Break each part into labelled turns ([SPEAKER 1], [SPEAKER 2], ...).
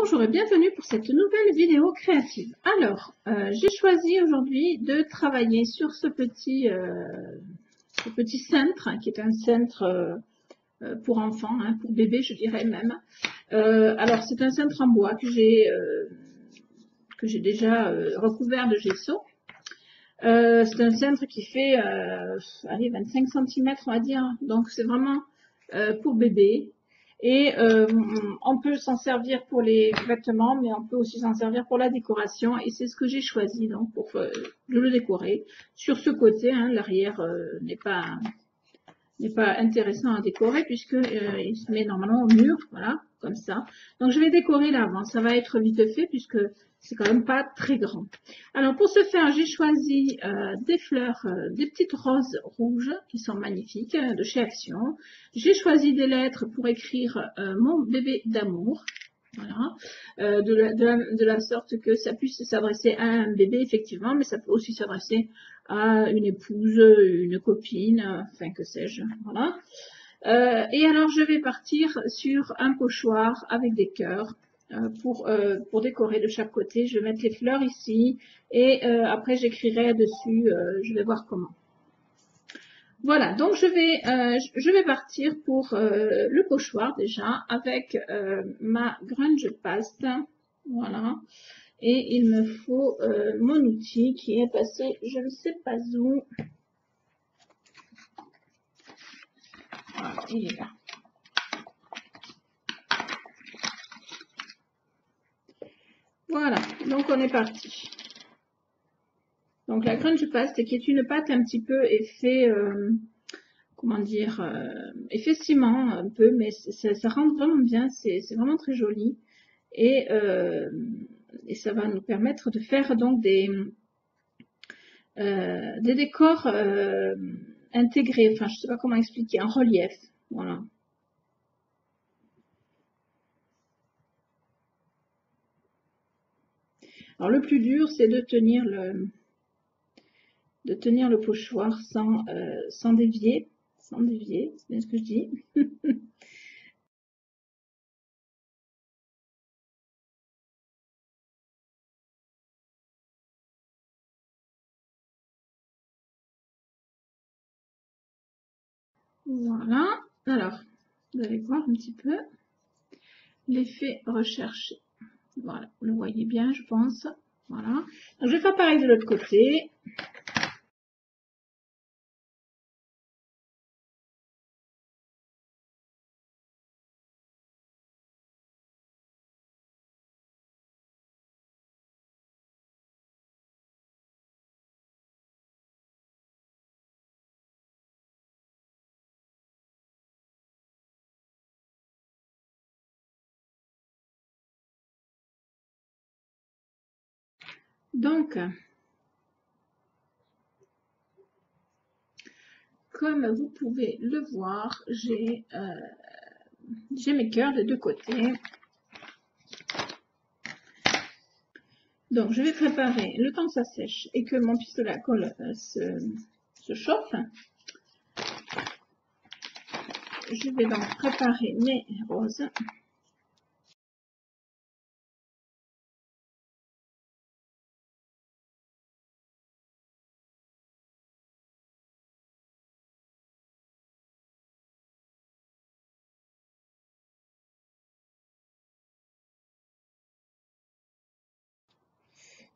[SPEAKER 1] Bonjour et bienvenue pour cette nouvelle vidéo créative. Alors, j'ai choisi aujourd'hui de travailler sur ce petit cintre, qui est un cintre pour enfants, hein, pour bébés je dirais même. Alors c'est un cintre en bois que j'ai déjà recouvert de gesso. C'est un cintre qui fait allez, 25 cm on va dire, donc c'est vraiment pour bébé. Et on peut s'en servir pour les vêtements, mais on peut aussi s'en servir pour la décoration. Et c'est ce que j'ai choisi donc pour le décorer. Sur ce côté, hein, l'arrière n'est pas intéressant à décorer puisque il se met normalement au mur, voilà, comme ça. Donc je vais décorer l'avant. Ça va être vite fait puisque c'est quand même pas très grand. Alors pour ce faire, j'ai choisi des fleurs, des petites roses rouges qui sont magnifiques de chez Action. J'ai choisi des lettres pour écrire mon bébé d'amour. Voilà, de la sorte que ça puisse s'adresser à un bébé effectivement, mais ça peut aussi s'adresser à une épouse, une copine, enfin que sais-je, voilà. Et alors je vais partir sur un pochoir avec des cœurs pour décorer de chaque côté. Je vais mettre les fleurs ici et après j'écrirai dessus, je vais voir comment. Voilà, donc je vais partir pour le pochoir déjà avec ma grunge paste, voilà. Et il me faut mon outil qui est passé, je ne sais pas où. Voilà, il est là. Voilà, donc on est parti. Donc la grunge paste qui est une pâte un petit peu effet, comment dire, effet ciment un peu, mais ça rend vraiment bien, c'est vraiment très joli. Et ça va nous permettre de faire donc des décors intégrés, enfin je ne sais pas comment expliquer, en relief, voilà. Alors le plus dur c'est de tenir le pochoir sans dévier, c'est bien ce que je dis. Voilà, alors vous allez voir un petit peu l'effet recherché. Voilà, vous le voyez bien je pense. Voilà, donc je vais faire pareil de l'autre côté. Donc, comme vous pouvez le voir, j'ai mes cœurs des deux côtés. Donc, je vais préparer le temps que ça sèche et que mon pistolet à colle se chauffe. Je vais donc préparer mes roses.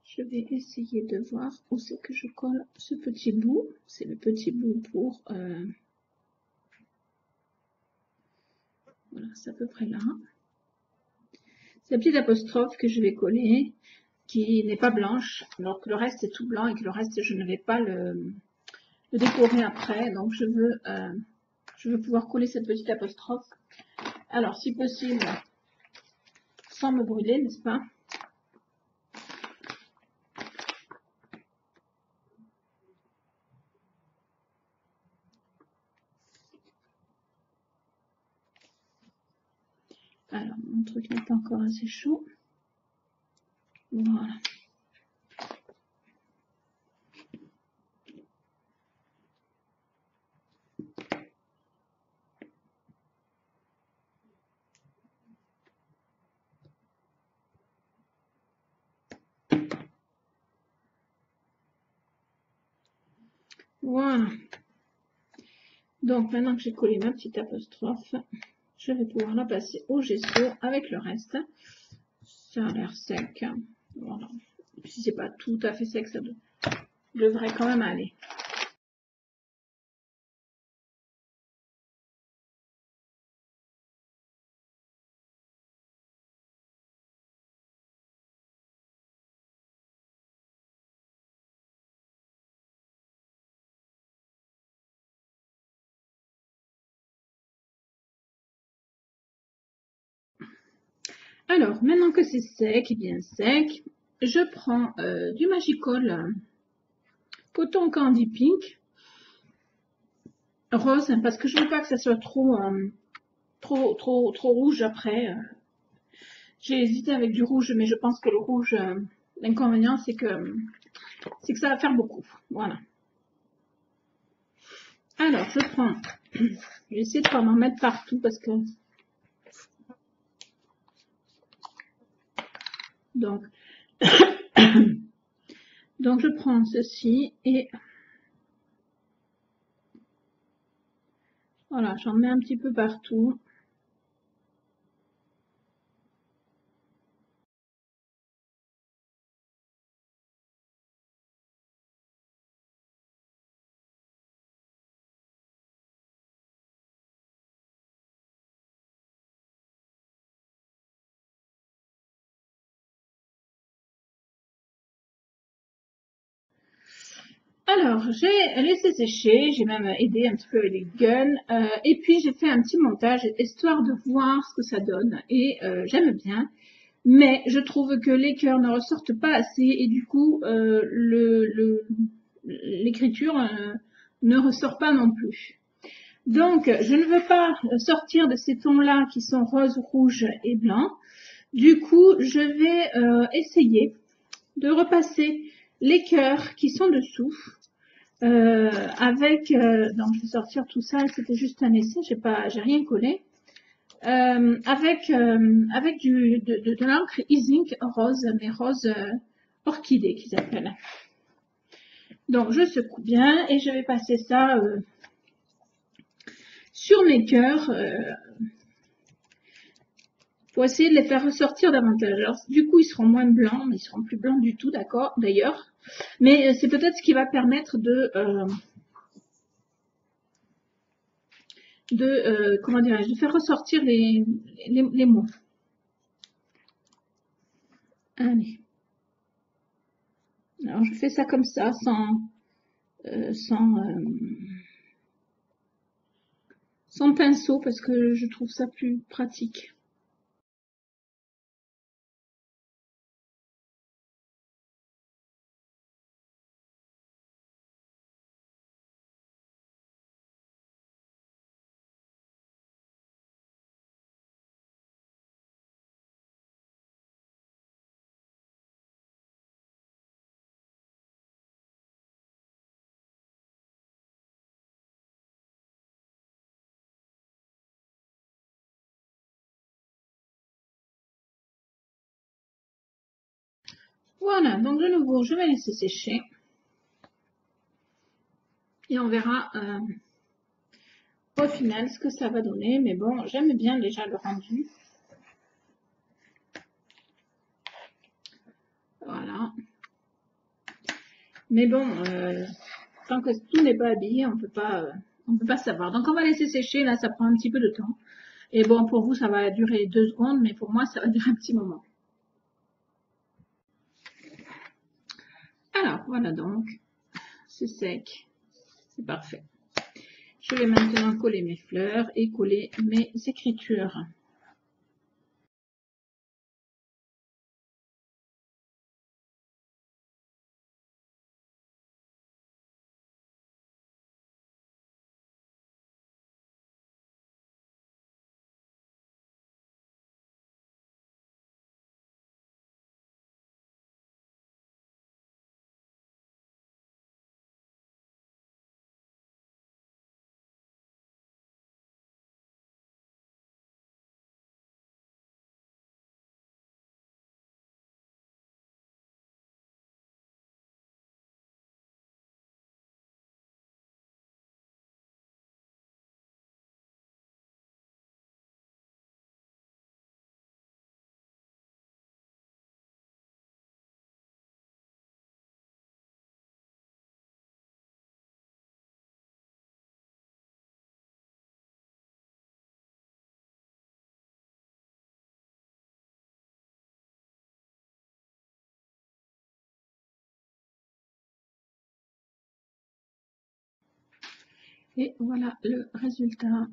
[SPEAKER 1] Je vais essayer de voir où c'est que je colle ce petit bout. C'est le petit bout pour... voilà, c'est à peu près là. C'est la petite apostrophe que je vais coller, qui n'est pas blanche, alors que le reste est tout blanc et que le reste, je ne vais pas le décorer après. Donc, je veux pouvoir coller cette petite apostrophe. Alors, si possible, sans me brûler, n'est-ce pas? Alors, mon truc n'est pas encore assez chaud. Voilà. Voilà. Donc maintenant que j'ai collé ma petite apostrophe, je vais pouvoir la passer au gesso avec le reste. Ça a l'air sec. Voilà. Si c'est pas tout à fait sec, ça devrait quand même aller. Alors, maintenant que c'est sec, et bien sec, je prends du Magicol Coton Candy Pink rose, parce que je veux pas que ça soit trop rouge après. J'ai hésité avec du rouge, mais je pense que le rouge, l'inconvénient, c'est que ça va faire beaucoup. Voilà. Alors, je prends, je vais essayer de pas m'en mettre partout parce que, donc, donc je prends ceci et voilà, j'en mets un petit peu partout. Alors, j'ai laissé sécher, j'ai même aidé un petit peu avec les guns, et puis j'ai fait un petit montage histoire de voir ce que ça donne. Et j'aime bien, mais je trouve que les cœurs ne ressortent pas assez, et du coup, l'écriture ne ressort pas non plus. Donc, je ne veux pas sortir de ces tons-là qui sont rose, rouge et blanc. Du coup, je vais essayer de repasser les cœurs qui sont dessous donc je vais sortir tout ça, c'était juste un essai, j'ai rien collé, avec de l'encre Ink rose, mais rose orchidée qu'ils appellent. Donc je secoue bien et je vais passer ça sur mes cœurs pour essayer de les faire ressortir davantage. Alors du coup ils seront moins blancs, mais ils seront plus blancs du tout, d'accord, d'ailleurs. Mais c'est peut-être ce qui va permettre comment dirais-je, de faire ressortir les mots. Allez. Alors je fais ça comme ça, sans pinceau, parce que je trouve ça plus pratique. Voilà, donc de nouveau, je vais laisser sécher. Et on verra au final ce que ça va donner. Mais bon, j'aime bien déjà le rendu. Voilà. Mais bon, tant que tout n'est pas habillé, on peut pas savoir. Donc on va laisser sécher. Là, ça prend un petit peu de temps. Et bon, pour vous, ça va durer 2 secondes, mais pour moi, ça va durer un petit moment. Alors, voilà donc. C'est sec. C'est parfait. Je vais maintenant coller mes fleurs et coller mes écritures. Et voilà le résultat.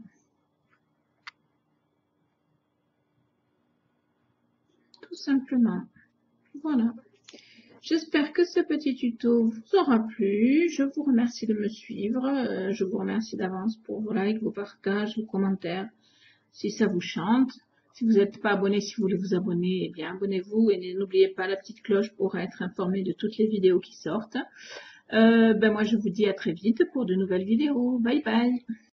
[SPEAKER 1] Tout simplement. Voilà. J'espère que ce petit tuto vous aura plu. Je vous remercie de me suivre. Je vous remercie d'avance pour vos likes, vos partages, vos commentaires. Si ça vous chante. Si vous n'êtes pas abonné, si vous voulez vous abonner, eh bien abonnez-vous et n'oubliez pas la petite cloche pour être informé de toutes les vidéos qui sortent. Moi je vous dis à très vite pour de nouvelles vidéos. Bye bye.